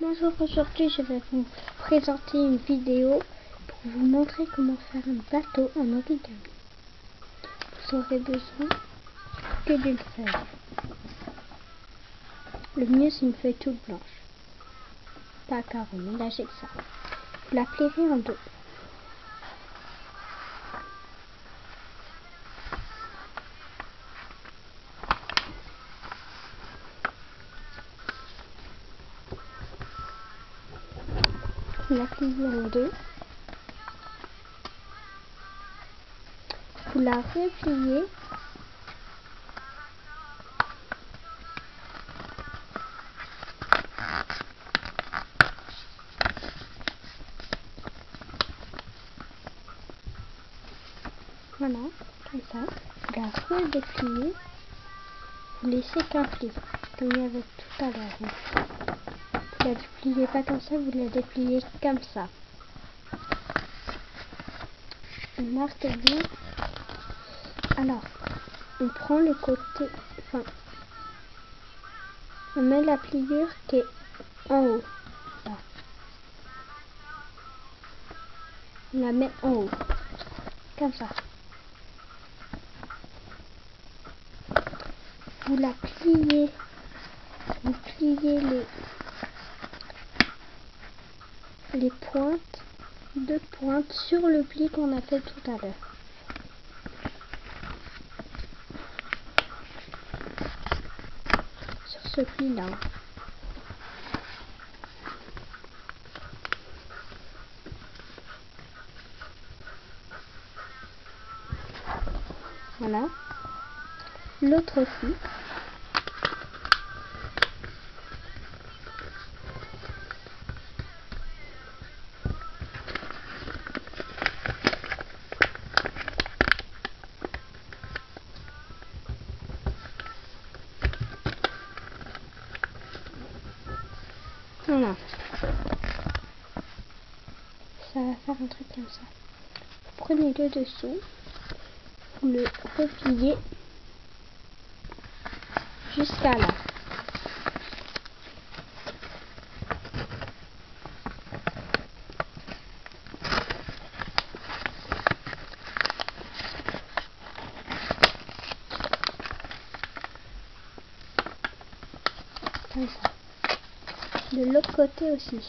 Bonjour, aujourd'hui je vais vous présenter une vidéo pour vous montrer comment faire un bateau en origami. Vous aurez besoin que d'une feuille. Le mieux c'est une feuille toute blanche, pas carré, mélangez que ça. Vous la plierez en deux. Vous la pliez en deux. Vous la repliez. Voilà, comme ça. Vous la redépliez. Vous laissez qu'un pli, comme il y avait tout à l'heure. Vous la dépliez pas comme ça, vous la dépliez comme ça. On marque bien. Alors, on prend le côté, enfin, on met la pliure qui est en haut, là. On la met en haut, comme ça. Vous la pliez, vous pliez les pointes, deux pointes sur le pli qu'on a fait tout à l'heure. Sur ce pli là. Voilà. L'autre pli. Voilà. Ça va faire un truc comme ça. Vous prenez le dessous, vous le repliez jusqu'à là. Comme ça. De l'autre côté aussi.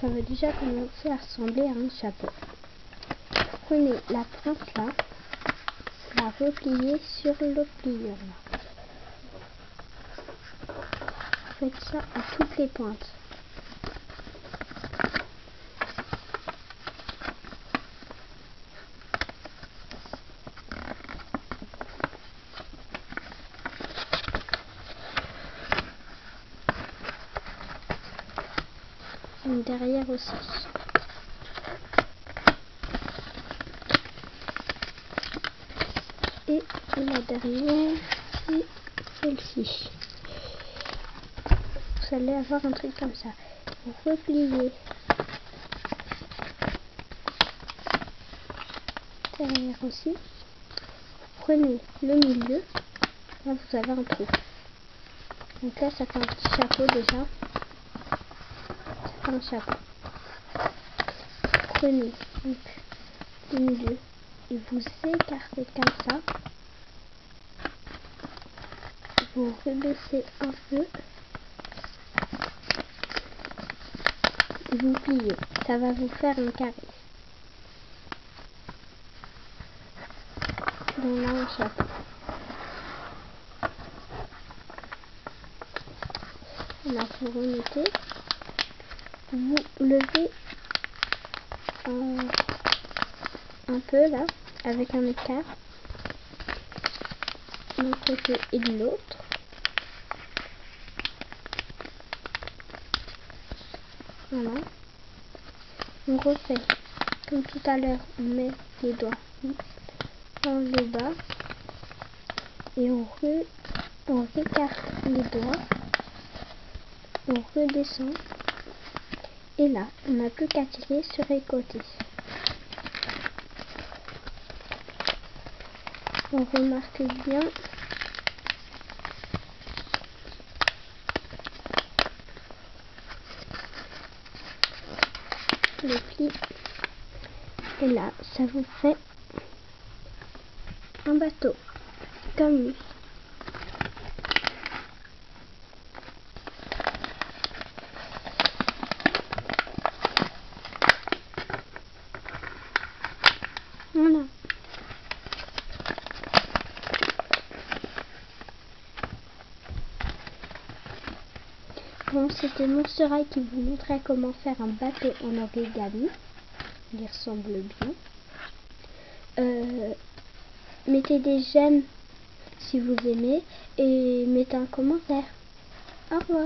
Ça va déjà commencer à ressembler à un chapeau. Prenez la pointe là, la repliez sur l'autre pliure là. Faites ça à toutes les pointes. Et derrière aussi. Et la dernière, c'est celle-ci. Vous allez avoir un truc comme ça. Vous repliez derrière aussi. Vous prenez le milieu. Là, vous avez un trou. Donc là, ça fait un petit chapeau déjà. Ça fait un chapeau. Prenez donc le milieu et vous écartez comme ça. Vous rebaissez un peu. Et vous pliez. Ça va vous faire un carré. Donc là, un chapeau. Là, vous remettez. Vous levez un peu là, avec un écart. D'un côté et de l'autre. Voilà. On refait. Comme tout à l'heure, on met les doigts dans le bas. Et on récarte les doigts. On redescend. Et là, on n'a plus qu'à tirer sur les côtés. On remarque bien le pli. Et là, ça vous fait un bateau comme lui. Voilà. Bon, c'était Monsterail qui vous montrait comment faire un bateau en origami. Il ressemble bien. Mettez des j'aime si vous aimez et mettez un commentaire. Au revoir.